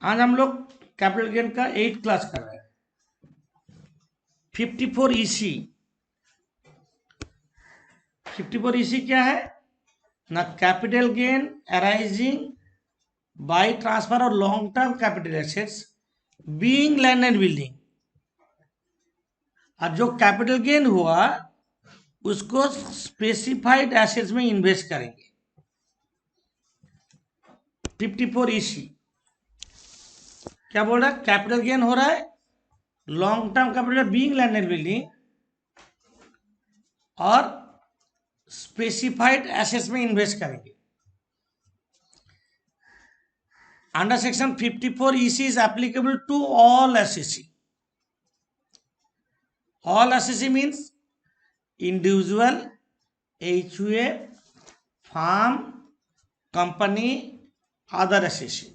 आज हम लोग कैपिटल गेन का 8 क्लास कर रहे हैं। 54 ईसी। 54 ईसी क्या है ना? Capital gain arising by transfer और long term capital assets being land and building. और जो कैपिटल गेन हुआ उसको स्पेसिफाइड एसेट्स में इन्वेस्ट करेंगे। 54 ईसी क्या बोल रहा है? कैपिटल गेन हो रहा है, long term capital being land and building और स्पेसिफाइड एसेट्स में इन्वेस्ट करेंगे। Under section 54 EC is applicable to all SEC. All SEC means individual, HUA, firm, company, other SEC।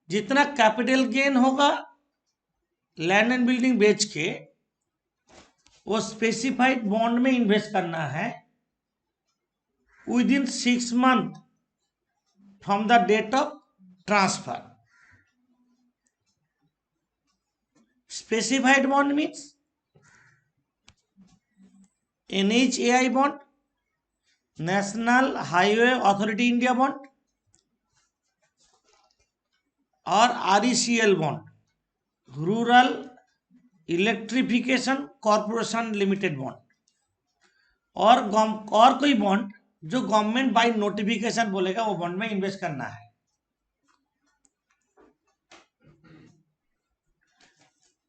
जितना कैपिटल गेन होगा land and building बेच के वो specified bond में invest करना है within 6 months from the date of transfer. Specified bond means NHAI bond, national highway authority India bond और RECL bond, rural electrification corporation limited bond, और कोई bond जो गवर्नमेंट बाय नोटिफिकेशन बोलेगा वो bond में invest करना है।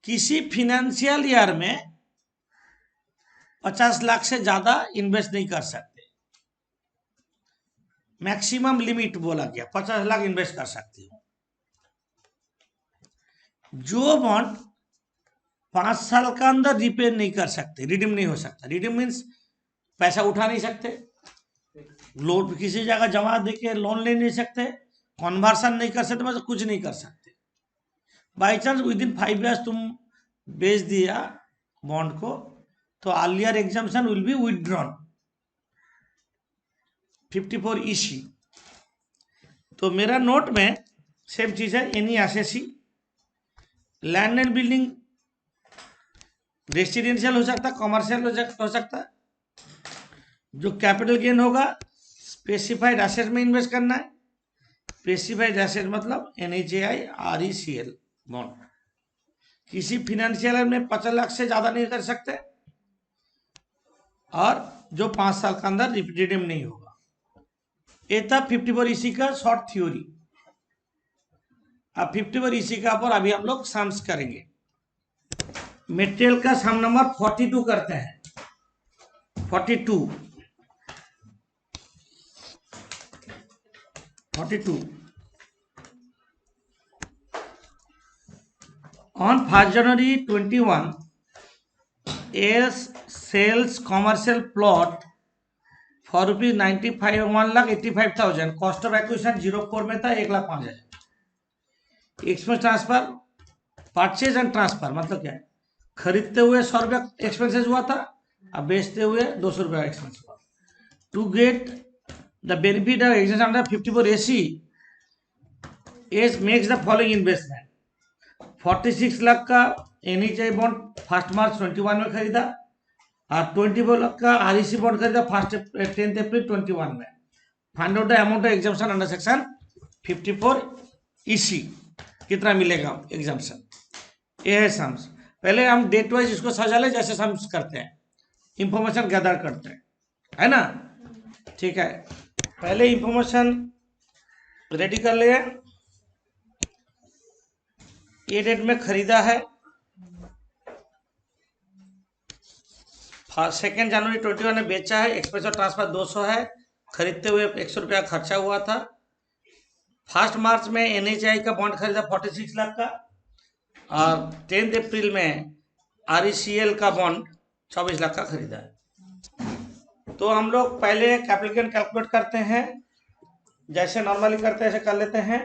किसी फिनेंशियल ईयर में 50 लाख से ज्यादा इन्वेस्ट नहीं कर सकते। मैक्सिमम लिमिट बोला गया 50 लाख इन्वेस्ट कर सकते हो। जो बॉन्ड 5 साल का अंदर रिपे नहीं कर सकते, रिडीम नहीं हो सकता। रिडीम मीन्स पैसा उठा नहीं सकते, लोन किसी जगह जमा देके लोन ले नहीं सकते, कन्वर्सन नहीं कर सकते, मतलब कुछ नहीं कर सकते। By chance with in 5 years तुम बेच दिया बॉन्ड को तो earlier exemption will be withdrawn. 54 EC। तो मेरा नोट में सेम चीज है। Any SSC land and building residential हो सकता, कमर्शियल हो सकता। जो कैपिटल गेन होगा स्पेसिफाइड एसेट में इन्वेस्ट करना है। स्पेसिफाइड एसेट मतलब NHAI RECL बॉन्ड। किसी फिनेंशियल में 50 लाख से ज्यादा नहीं कर सकते और जो 5 साल के अंदर रिडीम नहीं होगा। ये था 54 EC का शॉर्ट थ्योरी। अब 54 EC का ऊपर अभी हम लोग सम्स करेंगे। मटेरियल का सम नंबर 42 करते हैं। 42 on 1st January 21 AS sells commercial plot for rupees 95 1,85,000। Cost of acquisition 04 में था 1,05,000। Expense transfer purchase and transfer मतलब क्या है? खरीदते हुए 100 रुपया एक्सपेंसेस हुआ था, अब बेचते हुए 200 रुपया एक्सपेंस हुआ। To get the benefit of existence under 54 AC as makes the following investment. 46 lakh का NHAI बॉन्ड 1 मार्च 21 में खरीदा और 24 लाख का REC बॉन्ड खरीदा 10 अप्रैल 21 में। Find out the amount of exemption under section 54 EC। कितना मिलेगा एग्जाम्पशन? ये है सम्स। पहले हम डेट वाइज इसको सजा ले जैसे सम्स करते हैं, इंफॉर्मेशन गैदर करते हैं, है ना? ठीक है, पहले इंफॉर्मेशन रेडी कर ले। ये डेट में खरीदा है 2 जनवरी 21 में बेचा है। एक्सपेंस और ट्रांसफर 200 है, खरीदते हुए 100 रुपया खर्चा हुआ था। 1 मार्च में NHAI का बॉन्ड खरीदा 46 लाख का और 10 अप्रैल में RECL का बॉन्ड 24 लाख का खरीदा है। तो हम लोग पहले कैपिटल गेन कैलकुलेट करते हैं, जैसे नॉर्मली करते हैं ऐसे कर लेते हैं।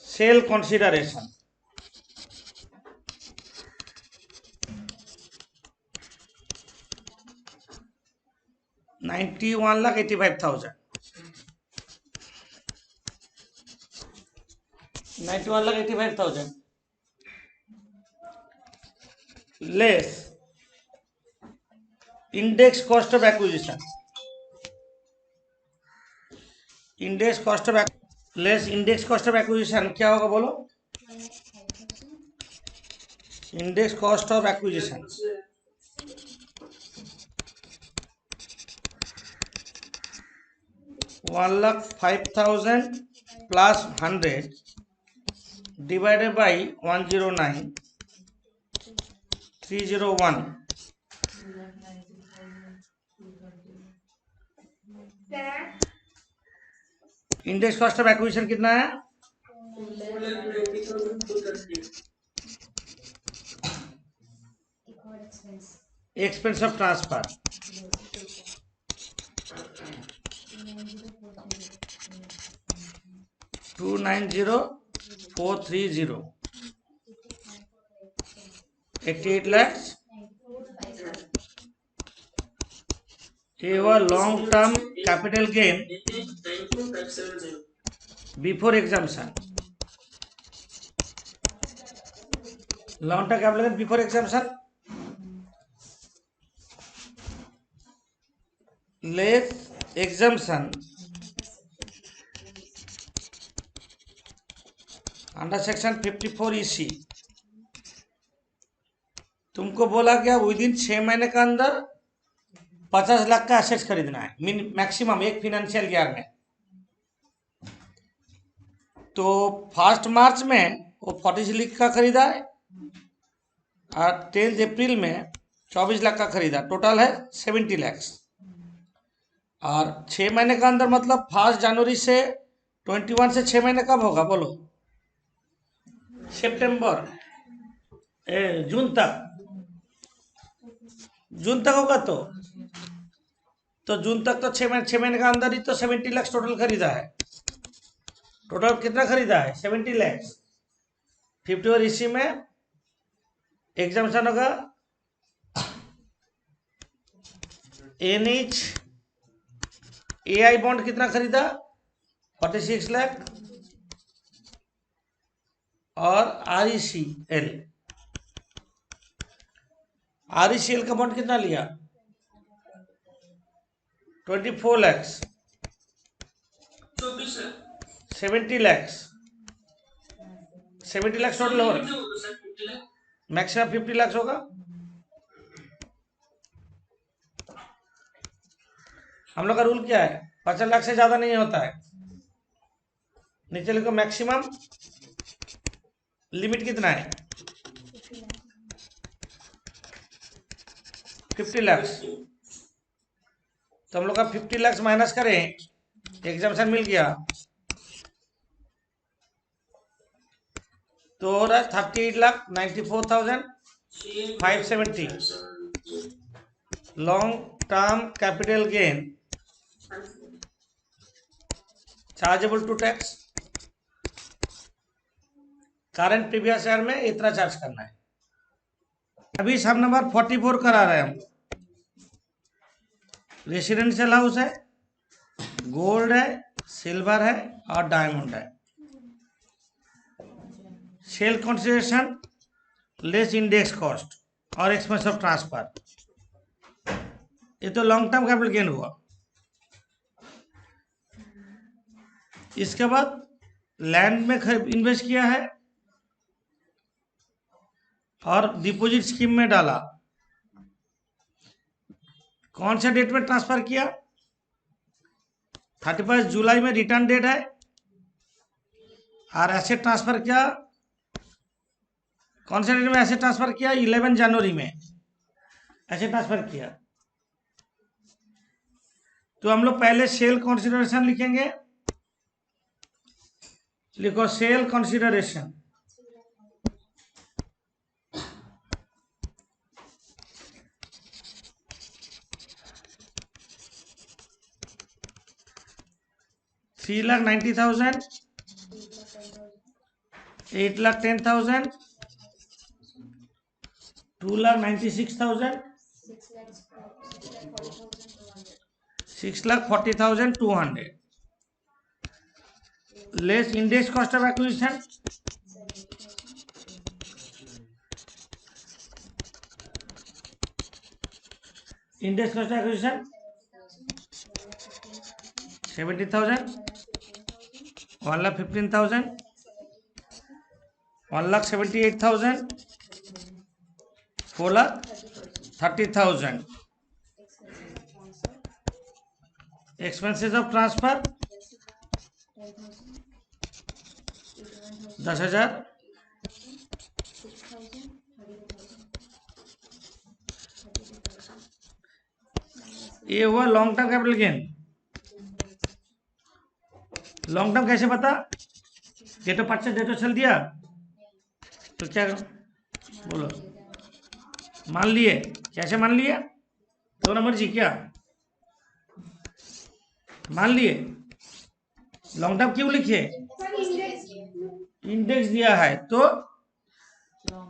Sale consideration 91,85,000 91,85,000 less index cost of acquisition. Less index cost of acquisition क्या होगा बोलो? Index cost of acquisition 1,05,000 plus 100 divided by 109,301. Index cost of acquisition कितना है? Expense of transfer 290,430 88 lakhs. ये हुआ long term capital gain before exemption. Long term capital gain before exemption less exemption under section 54 EC. तुमको बोला गया with in 6 महीने के अंदर 50 लाख का एसेट्स खरीदना है मैक्सिमम एक फाइनेंशियल ईयर में. तो 1 मार्च में वो 46 लाख का खरीदा है और 10 अप्रैल में 24 लाख का खरीदा. टोटल है 70 लाख. और 6 महीने का अंदर मतलब 1 जनवरी से 21 से 6 महीने कब होगा बोलो? सितंबर जून तक होगा. तो जून तक तो 6 महीने का अंदर ही तो 70 लाख टोटल खरीदा है. टोटल कितना खरीदा है? 70 लाख. 54 EC में एग्जाम्पशन होगा. NHAI बॉन्ड कितना खरीदा? 46 लाख. और RECL का बॉन्ड कितना लिया? 24 लाख. 70 लाख. 70 लाख टोटल हो रहा. मैक्सिमम 50 लाख होगा. हम लोग का रूल क्या है? 50 लाख से ज्यादा नहीं होता है. नीचे लिखो मैक्सिमम लिमिट कितना है? 50 लाख. तो हम लोग का 50 लाख माइनस करें, एग्जाम्पशन मिल गया तो हो रहा है 38,94,570. Long term capital gain chargeable to tax. Current previous year में इतना चार्ज करना है. अभी सब नंबर 44 करा रहे हैं हम. रेसिडेंशियल हाउस है, गोल्ड है, सिल्वर है और डायमंड है. Sale consideration less index cost और एक्सपेंस ऑफ ट्रांसफर. ये तो लॉन्ग टर्म कैपिटल गेन हुआ. इसके बाद लैंड में इन्वेस्ट किया है और डिपॉजिट स्कीम में डाला. कौन से डेट में ट्रांसफर किया? 31 जुलाई में रिटर्न डेट है. और ऐसे ट्रांसफर किया कौन से डेट में? ऐसे ट्रांसफर किया 11 जनवरी में ऐसे ट्रांसफर किया. तो हम लोग पहले सेल कंसिडरेशन लिखेंगे. लिखो sale consideration. $3,90,000, 8,10,000, 2,96,000, 6,40,200. Less index cost of acquisition index cost acquisition 70,000, 1,15,000, 1,78,000, 4,30,000. Expenses of transfer 10,000, ये हुआ long term capital gain. Long term कैसे पता? Date of purchase, date of sale दिया तो क्या बोलो, मान लिए। कैसे मान लिए? दो नंबर जी, क्या मान लिए? लॉन्ग टर्म क्यों लिखिए? इंडेक्स दिया है तो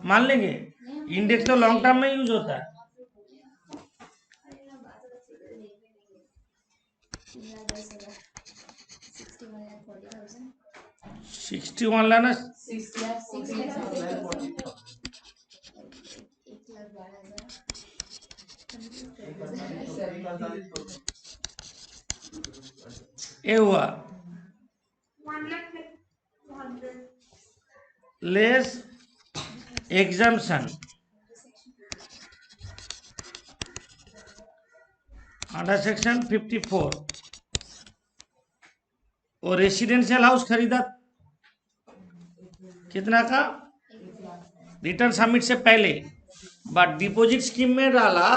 मान लेंगे। इंडेक्स तो लॉन्ग टर्म में यूज होता है। सिक्सटी वन लाना, ये हुआ लेस एग्जाम्पशन अंडर सेक्शन 54। और रेसिडेंशियल हाउस खरीदा कितना का? रिटर्न सबमिट से पहले, बट डिपॉजिट स्कीम में डाला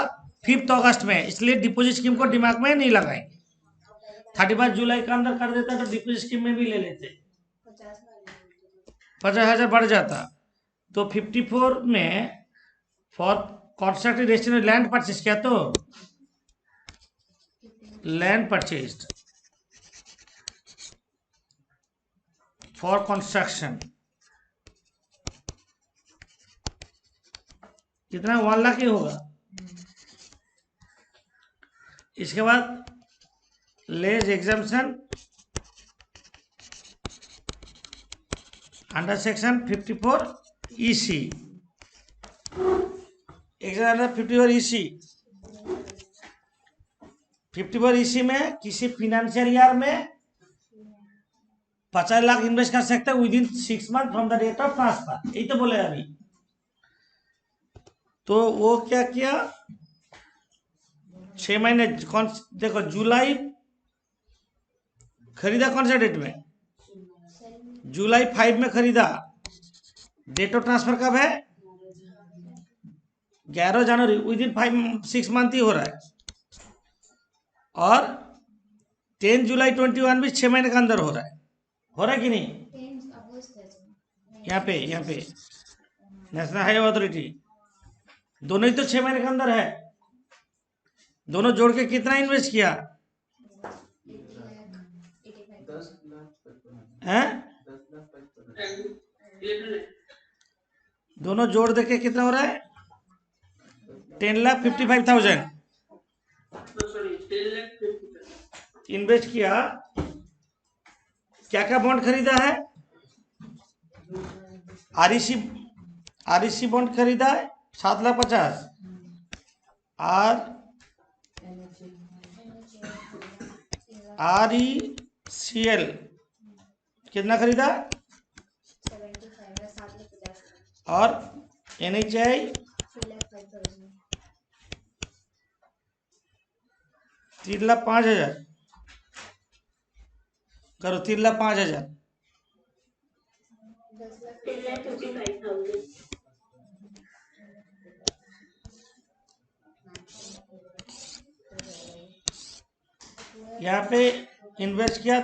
5 अगस्त में, इसलिए डिपॉजिट स्कीम को दिमाग में नहीं लगाएंगे। 31 जुलाई के अंदर कर देता तो डिपॉजिट स्कीम में भी ले लेते, 50,000 बढ़ जाता। तो 54 में for constructed residential land purchase किया, तो लैंड परचेज्ड फॉर कंस्ट्रक्शन कितना? 1 लाख ही होगा। इसके बाद less exemption under section 54 EC। Under 54 EC, 54 EC में किसी फिनेंशियल ईयर में 50 लाख इन्वेस्ट कर सकते हैं within 6 month from the date of transfer. यही तो बोले अभी। तो वो क्या किया? 6 महीने कौन, देखो जुलाई खरीदा कौन सा डेट में? जुलाई 5 में खरीदा। डेट ऑफ ट्रांसफर कब है? 11 जनवरी। विद इन 6 मंथ ही हो रहा है। और 10 जुलाई 21 भी 6 महीने के अंदर हो रहा है। हो रहा है कि नहीं? यहाँ पे नेशनल हाईवे अथॉरिटी, दोनों ही तो 6 महीने के अंदर है। दोनों जोड़ के कितना इन्वेस्ट किया है? दोनों जोड़ देके कितना हो रहा है? 10,55,000 इन्वेस्ट किया। क्या क्या बॉन्ड खरीदा है? REC बॉन्ड खरीदा है 7,50,000। RECL कितना खरीदा? और NHI 3,05,000 करो, 3,05,000। यहाँ पे इन्वेस्ट किया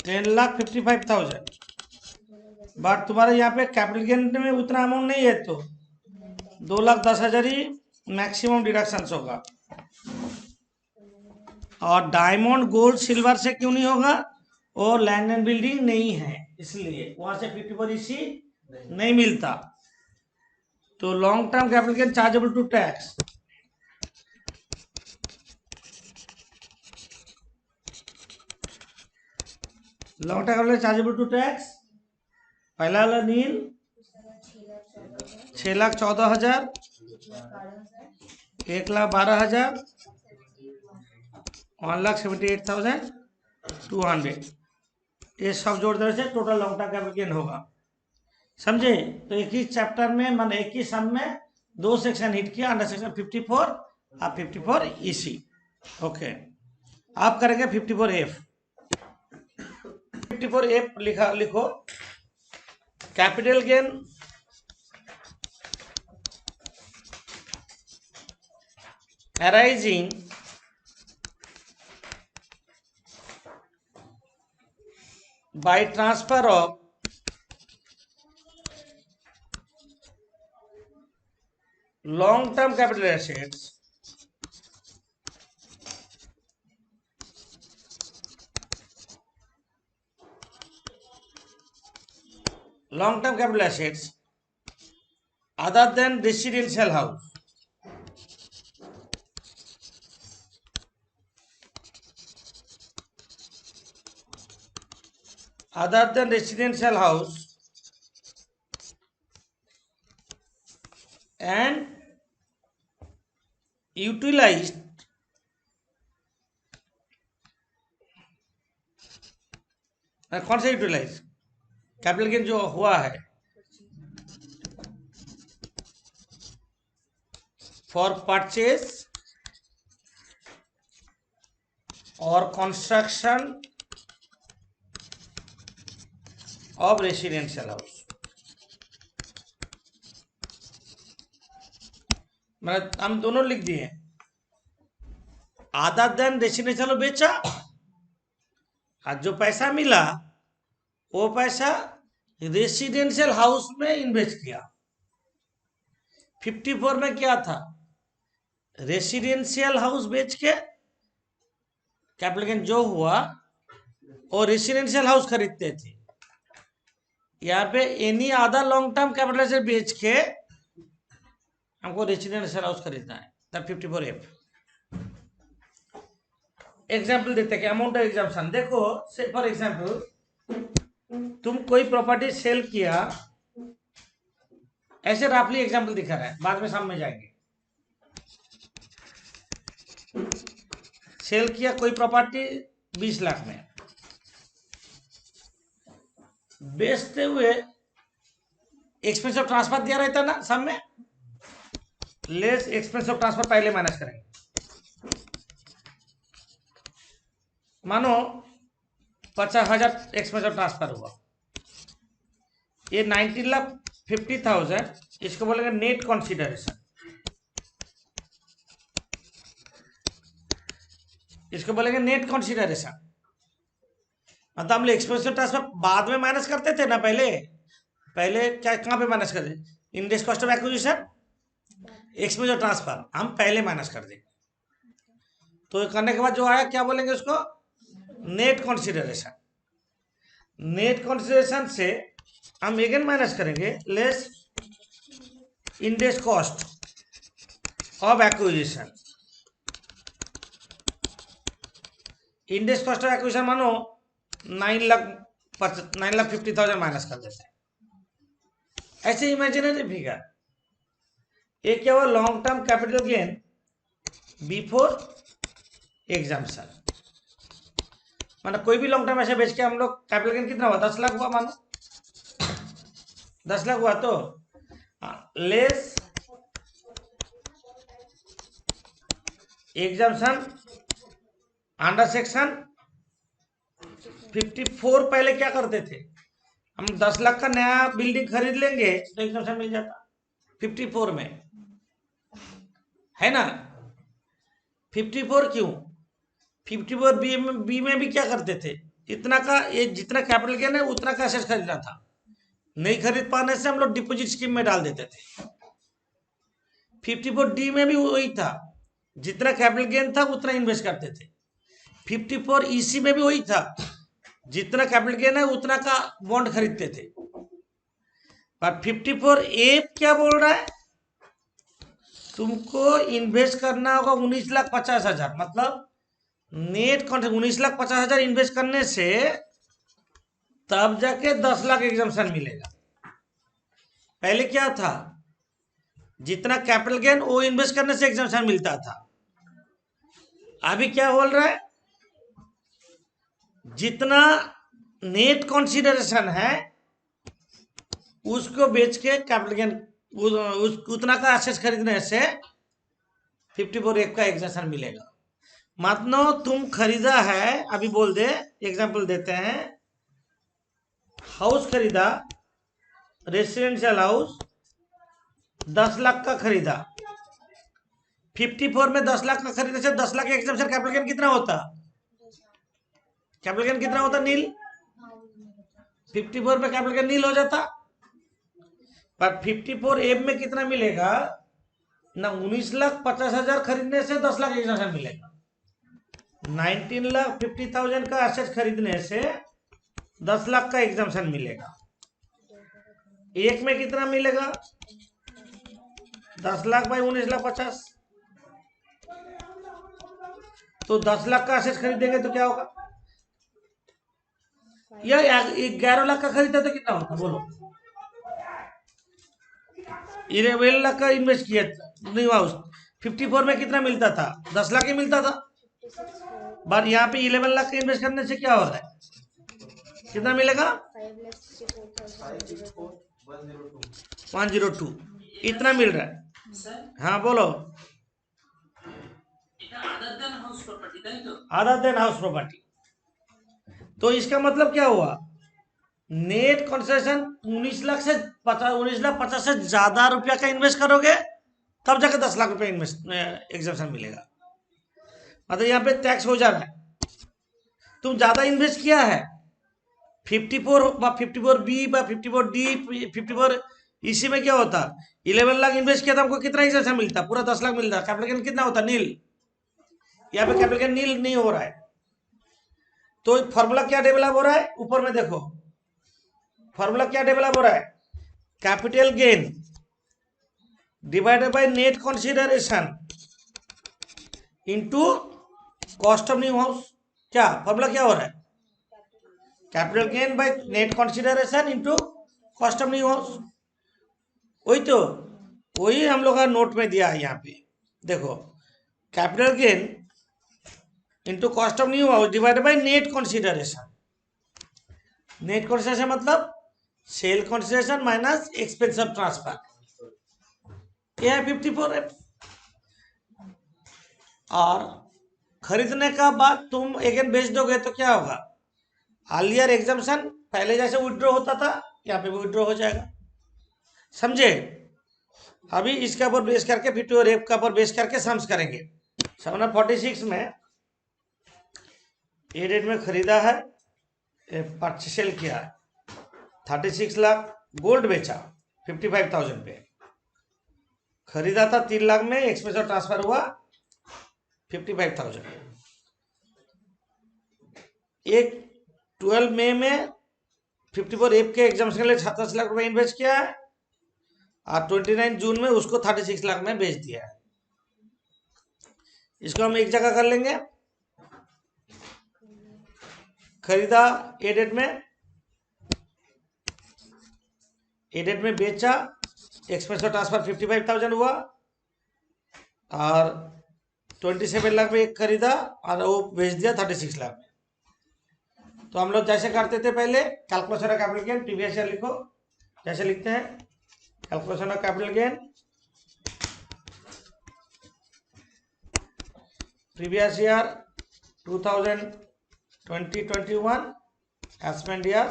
10,55,000, बट तुम्हारे यहाँ पे कैपिटल गेन में उतना अमाउंट नहीं है, तो 2,10,000 ही मैक्सिमम डिडक्शन होगा। और डायमंड गोल्ड सिल्वर से क्यों नहीं होगा? और लैंड एंड बिल्डिंग नहीं है, इसलिए वहां से 54 EC नहीं मिलता। तो long term capital gain chargeable to tax, long term chargeable to tax पहला वाला नील 6,14,000, 1,12,000, 1,78,200, ये सब जोड़ देने से total long term capital gain होगा। समझे? तो एक ही चैप्टर में मान एक ही सम में 2 सेक्शन हिट किया, अंडर सेक्शन 54 और 54 EC। ओके, आप करेंगे 54F। 54F लिखो, capital gain arising by transfer of long term capital assets other than residential house, and utilized कौन सा यूटिलाइज? कैपिटल गेन जो हुआ है फॉर परचेज और कंस्ट्रक्शन ऑफ रेसिडेंशियल हाउस, मतलब हम दोनों लिख दिए। आधा दिन रेसिडेंशियल बेचा और जो पैसा मिला वो पैसा रेसिडेंशियल हाउस में इन्वेस्ट किया। 54 में क्या था? रेसिडेंशियल हाउस बेच के कैपिटल गेन जो हुआ और रेसिडेंशियल हाउस खरीदते थे। यहाँ पे any other long term capital से बेच के हमको रेसिडेंशियल हाउस खरीदना है, तब 54F। एग्जाम्पल देते हैं कि अमाउंट ऑफ एग्जाम्पशन देखो। से फॉर एग्जाम्पल तुम कोई प्रॉपर्टी सेल किया, ऐसे रफली एग्जाम्पल दिखा रहा है, बाद में सामने जाएंगे। सेल किया कोई प्रॉपर्टी 20 लाख में, बेचते हुए एक्सपेंस ऑफ ट्रांसफर दिया रहता ना सामने, लेस एक्सपेंस ऑफ ट्रांसफर पहले माइनस करेंगे। मानो 50,000 एक्सपेंस ऑफ ट्रांसफर हुआ, ये 19,50,000, इसको बोलेंगे नेट कॉन्सिडरेशन। इसको बोलेंगे नेट कॉन्सिडरेशन। मतलब हम लोग एक्सपेंस ऑफ ट्रांसफर बाद में माइनस करते थे ना, पहले क्या कहाँ पे माइनस करते? Index cost of acquisition, expense of transfer हम पहले माइनस कर देंगे। तो करने के बाद जो आया क्या बोलेंगे उसको? Net consideration. नेट कॉन्सिडरेशन से हम अगेन माइनस करेंगे less index cost of acquisition. Index cost of acquisition मानो 9,50,000 माइनस कर देते हैं। ऐसे इमेजिनरी फिगर। एक क्या हुआ? Long term capital gain before exemption. मतलब कोई भी लॉन्ग टर्म ऐसे बेच के हम लोग कैपिटल गेन कितना हुआ? 10 लाख हुआ मानो, 10 लाख हुआ तो लेस एग्जाम्पशन अंडर सेक्शन 54। पहले क्या करते थे? हम 10 लाख का नया बिल्डिंग खरीद लेंगे तो एग्जाम्पशन मिल जाता 54 में, है ना? 54 क्यों? 54 बी में भी क्या करते थे? इतना का, ये जितना कैपिटल गेन है उतना का एसेट खरीदना था, नहीं खरीद पाने से हम लोग डिपॉजिट स्कीम में डाल देते थे। 54D में भी वही था, जितना कैपिटल गेन था उतना इन्वेस्ट करते थे। 54 EC में भी वही था, जितना कैपिटल गेन है उतना का बॉन्ड खरीदते थे। पर 54A क्या बोल रहा है? तुमको इन्वेस्ट करना होगा 19,50,000, मतलब नेट कॉन्ट्रैक्ट 19,50,000 इन्वेस्ट करने से तब जाके 10 लाख एग्जाम्पशन मिलेगा। पहले क्या था? जितना कैपिटल गेन वो इन्वेस्ट करने से एग्जाम्शन मिलता था। अभी क्या बोल रहा है, जितना नेट कंसीडरेशन है उसको बेच के कैपिटल गेन उतना का एसेट खरीदने से 54F का एग्जाम्शन मिलेगा। मतलब तुम खरीदा है, अभी बोल दे, एग्जांपल देते हैं, हाउस खरीदा, रेसिडेंशियल हाउस 10 लाख का खरीदा, 54 में 10 लाख का खरीदने से 10 लाख एग्जाम्शन कैपिटल गेन कितना होता, कैपिटल गेन कितना होता, नील। 54 पे कैपिटल गेन नील हो जाता। पर 54 में कितना मिलेगा ना, 19,50,000 खरीदने से 10 लाख एग्जाम्शन मिलेगा। 19,50,000 का एसेट खरीदने से 10 लाख का एग्जाम्शन मिलेगा। एक में कितना मिलेगा, 10 लाख बाई 19,50,000, तो 10 लाख का एसेट खरीदेंगे तो क्या होगा, यह 11 लाख का खरीदा तो कितना होता बोलो, 11 लाख का इन्वेस्ट किया न्यू हाउस, 54 में कितना मिलता था, 10 लाख ही मिलता था। बट यहाँ पे 11 लाख का इन्वेस्ट करने से क्या हो रहा है, कितना मिलेगा, 102 इतना मिल रहा है। हाँ बोलो, अदर देन हाउस प्रॉपर्टी। तो इसका मतलब क्या हुआ, नेट कंसेशन 19,50,000 से ज्यादा रुपया का इन्वेस्ट करोगे तब जाकर 10 लाख रुपया इन्वेस्ट एग्जाम्शन मिलेगा। मतलब यहाँ पे टैक्स हो जा रहा है, तुम ज्यादा इन्वेस्ट किया है 54B বা 54D 54, इसी में क्या होता, 11 लाख इन्वेस्ट किया था, हमको कितना एग्जाम्शन मिलता, पूरा 10 लाख मिलता, कैपिटल गेन कितना होता, नील। यहाँ पे कैपिटल गेन नील नहीं हो रहा है। तो फॉर्मूला क्या डेवलप हो रहा है, ऊपर में देखो फॉर्मूला क्या डेवलप हो रहा है, capital gain divided by net consideration into cost of new house. क्या फॉर्मूला क्या हो रहा है, capital gain by net consideration into cost of new house. वही तो, वही हम लोग का नोट में दिया है यहाँ पे, देखो capital gain into cost of new house divided by net consideration. Net consideration मतलब sale consideration minus expense of transfer, यह है 54F। और खरीदने का बाद तुम अगेन बेच दोगे तो क्या होगा, अर्लियर एग्जाम्शन पहले जैसे विड्रॉ होता था यहाँ पे भी विड्रॉ हो जाएगा, समझे। अभी इसके ऊपर बेस करके 54F का ऊपर बेस करके सम्स करेंगे। समझना 46 में ये डेट में खरीदा है, परचेस सेल किया है 36 लाख, गोल्ड बेचा 55,000 पे, खरीदा था 3 लाख में, एक्सपेंस और ट्रांसफर हुआ 55,000। एक 12 मई में 54F के एग्जाम्शन के लिए 27 लाख रुपए इन्वेस्ट किया है और 29 जून में उसको 36 लाख में बेच दिया है। इसको हम एक जगह कर लेंगे, खरीदा ए डेट में बेचा, एक्सपेंस और ट्रांसफर 55,000 हुआ और 27 लाख में एक खरीदा और वो बेच दिया 36 लाख में। तो हम लोग जैसे करते थे पहले, calculation of capital gain previous year लिखो, जैसे लिखते हैं calculation of capital gain previous year 2020-21 एस्पेंड ईयर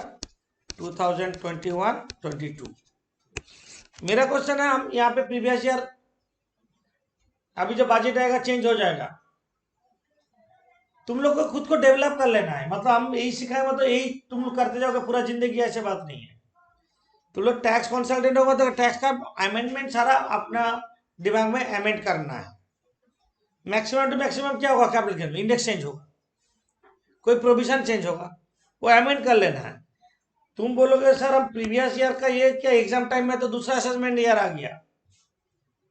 2021-22। मेरा क्वेश्चन है, हम यहाँ पे प्रीवियस ईयर, अभी जो बजट आएगा चेंज हो जाएगा, तुम लोग को खुद को डेवलप कर लेना है। मतलब हम यही सिखाए, मतलब यही तुम लोग करते जाओगे पूरा जिंदगी, ऐसे बात नहीं है। तुम लोग टैक्स कंसल्टेंट होगा तो टैक्स का अमेंडमेंट सारा अपना दिमाग में अमेंड करना है। मैक्सिमम टू मैक्सिमम क्या होगा, कैपिटल गेन इंडेक्स चेंज होगा, कोई प्रोविजन चेंज होगा, वो अमेंड कर लेना है। तुम बोलोगे सर हम प्रीवियस ईयर का ये क्या, एग्जाम टाइम में तो दूसरा असेसमेंट ईयर आ गया,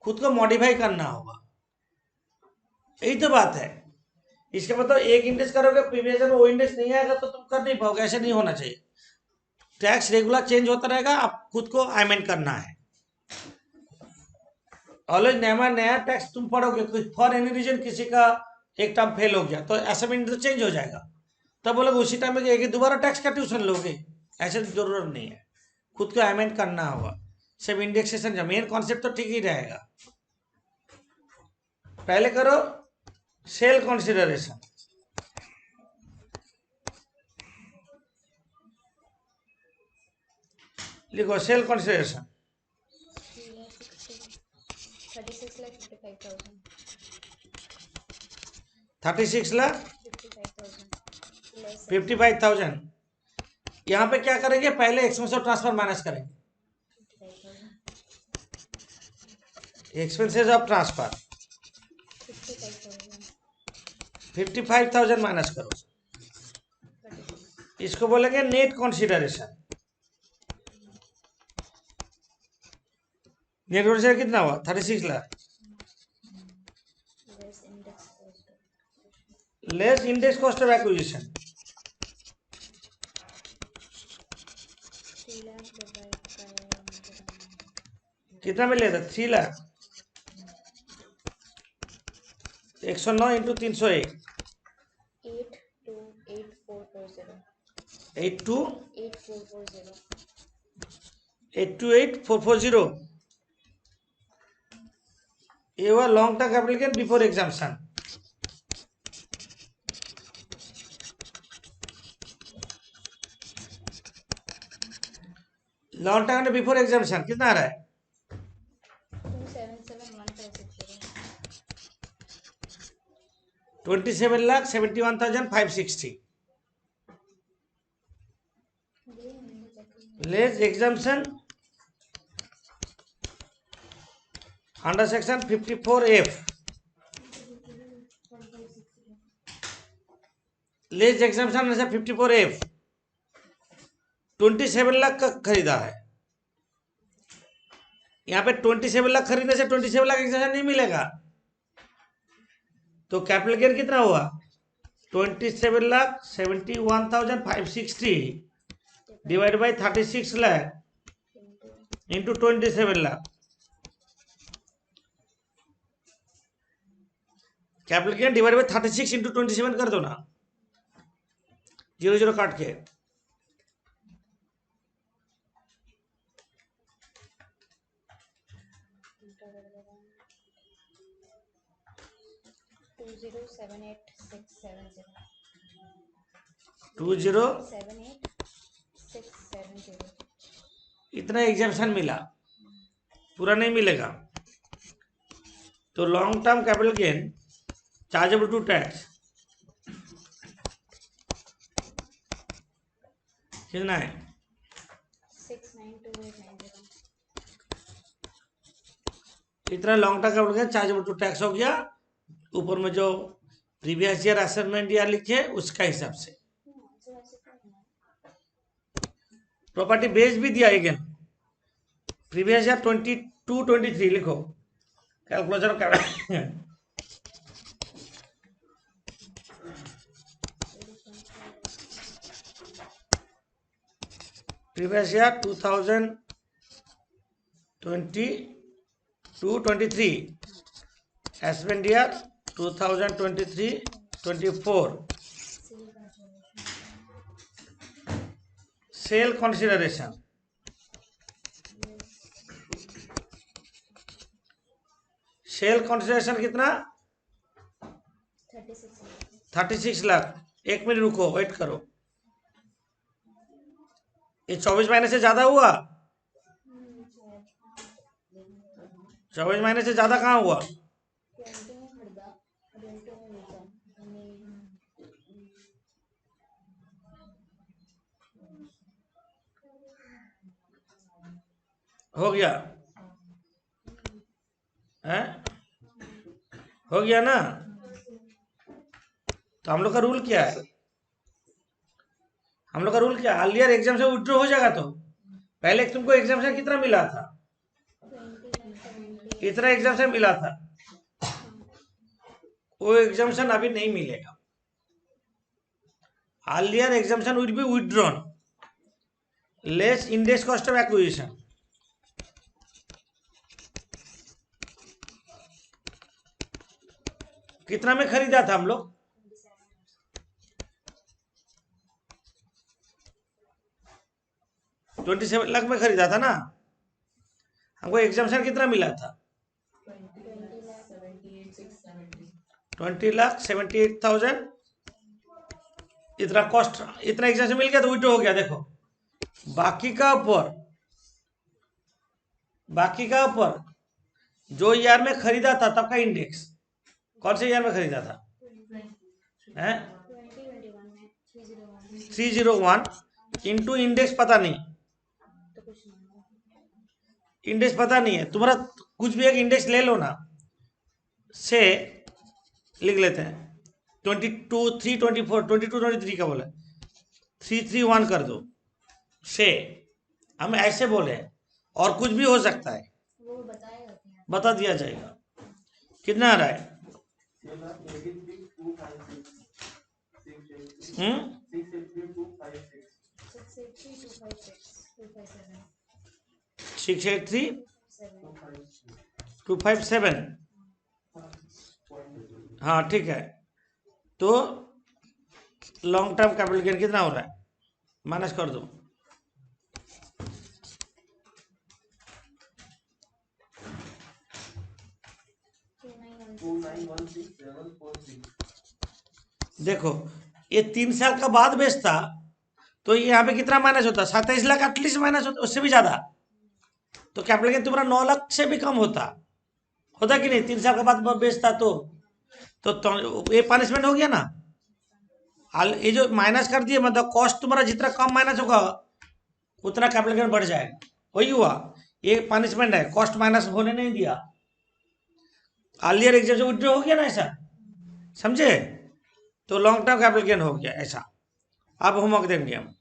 खुद को मॉडिफाई करना होगा, यही तो बात है। इसके मतलब एक इंडेक्स करोगे, प्रीवियस ईयर में वो इंडेक्स नहीं आएगा तो तुम कर नहीं पाओगे, ऐसे नहीं होना चाहिए। टैक्स रेगुलर चेंज होता रहेगा, आप खुद को अमेंड करना है। ऑलवेज नया नया टैक्स तुम पढ़ोगे, फॉर एनी रीजन किसी का एक टर्म फेल हो गया तो असाइनमेंट तो चेंज हो जाएगा, तब बोलोगे उसी टाइम में एक दोबारा टैक्स का ट्यूशन लोगे, ऐसे जरूरत नहीं है, खुद को अमेंड करना होगा। सिर्फ इंडेक्सेशन मेन कॉन्सेप्ट तो ठीक ही रहेगा। पहले करो सेल कंसिडरेशन, लिखो सेल कंसिडरेशन 36,55,000। यहाँ पे क्या करेंगे, पहले एक्सपेंस ऑफ ट्रांसफर माइनस करेंगे, एक्सपेंसेस ऑफ ट्रांसफर 55,000 माइनस करो, इसको बोलेंगे नेट कंसिडरेशन। नेट कंसिडरेशन कितना हुआ, 36 lakh less index cost of acquisition, कितना मिलेगा 3 लाख, 109 इंटू 301 828,440। ये हुआ long term capital gain before exemption. Long term before exemption कितना आ रहा है, 27,71,560 less exemption under section 54F, less exemption under 54F 27 lakh का खरीदा है। यहाँ पे 27 लाख खरीदने से 27 लाख एग्जाम्पशन नहीं मिलेगा, तो कैपिटल गेन कितना हुआ 27,71,560 divide by 36 lakh into 27 lakh. Capital gain divide by 36 into 27 कर दो ना, 0 काट के, इतना एग्जाम्पशन मिला, पूरा नहीं मिलेगा। तो long term capital gain chargeable to tax कितना है, 692890। इतना long term capital gain chargeable to tax हो गया, ऊपर में जो प्रीवियस ईयर असेसमेंट ईयर लिखे उसका हिसाब से। प्रॉपर्टी बेस भी दिया है, प्रीवियस ईयर 22-23 लिखो, कैलकुलेशन कर previous year 2022-23 assessment year 2023-24 sale consideration कितना 36 लाख। एक मिनट रुको, वेट करो, ये 24 महीने से ज्यादा हुआ, 24 महीने से ज्यादा कहाँ हुआ, हो गया है, हो गया ना। तो हम लोग का रूल क्या है, अर्लियर एग्जाम से विड्रॉ हो जाएगा, तो पहले तुमको एग्जाम से कितना मिला था, इतना एग्जाम्शन मिला था, वो एग्जाम्शन अभी नहीं मिलेगा। Earlier exemption will be withdrawn less index cost of acquisition, कितना में खरीदा था हम लोग? 27 लाख में खरीदा था ना। हमको एग्जाम्शन कितना मिला था? 20,78,000 इतना कॉस्ट, इतना एग्जाम्शन मिल गया तो विड्रॉ हो गया। देखो बाकी का ऊपर जो ईयर में खरीदा था तब का इंडेक्स, कौन से ईयर में खरीदा था? 301 इंटू इंडेक्स पता नहीं, इंडेक्स पता नहीं है तुम्हारा। कुछ भी एक इंडेक्स ले लो ना, से लिख लेते हैं 22, 324, 22, 23 का बोला 331 कर दो से, हम ऐसे बोले। और कुछ भी हो सकता है, वो बता दिया जाएगा। कितना आ रहा है? 683,257। हाँ ठीक है। तो लॉन्ग टर्म कैपिटल गेन कितना हो रहा है? माइनस कर दो। देखो ये 3 साल का बाद बेचता तो यहाँ पे कितना माइनस होता? 27 लाख एटलीस्ट माइनस होता, उससे भी ज्यादा। तो कैपिटल गेन तुम्हारा 9 लाख से भी कम होता कि नहीं? 3 साल के बाद बेचता तो ये पनिशमेंट हो गया ना। ये जो माइनस कर दिए, मतलब कॉस्ट तुम्हारा जितना कम माइनस होगा उतना कैपिटल गेन बढ़ जाएगा। वही हुआ, ये पनिशमेंट है, कॉस्ट माइनस होने नहीं दिया। अर्लियर एग्जाम से विड्रॉ हो गया ना, ऐसा समझे? तो लॉन्ग टर्म कैपिटल गेन हो गया ऐसा। अब होमवर्क देंगे हम।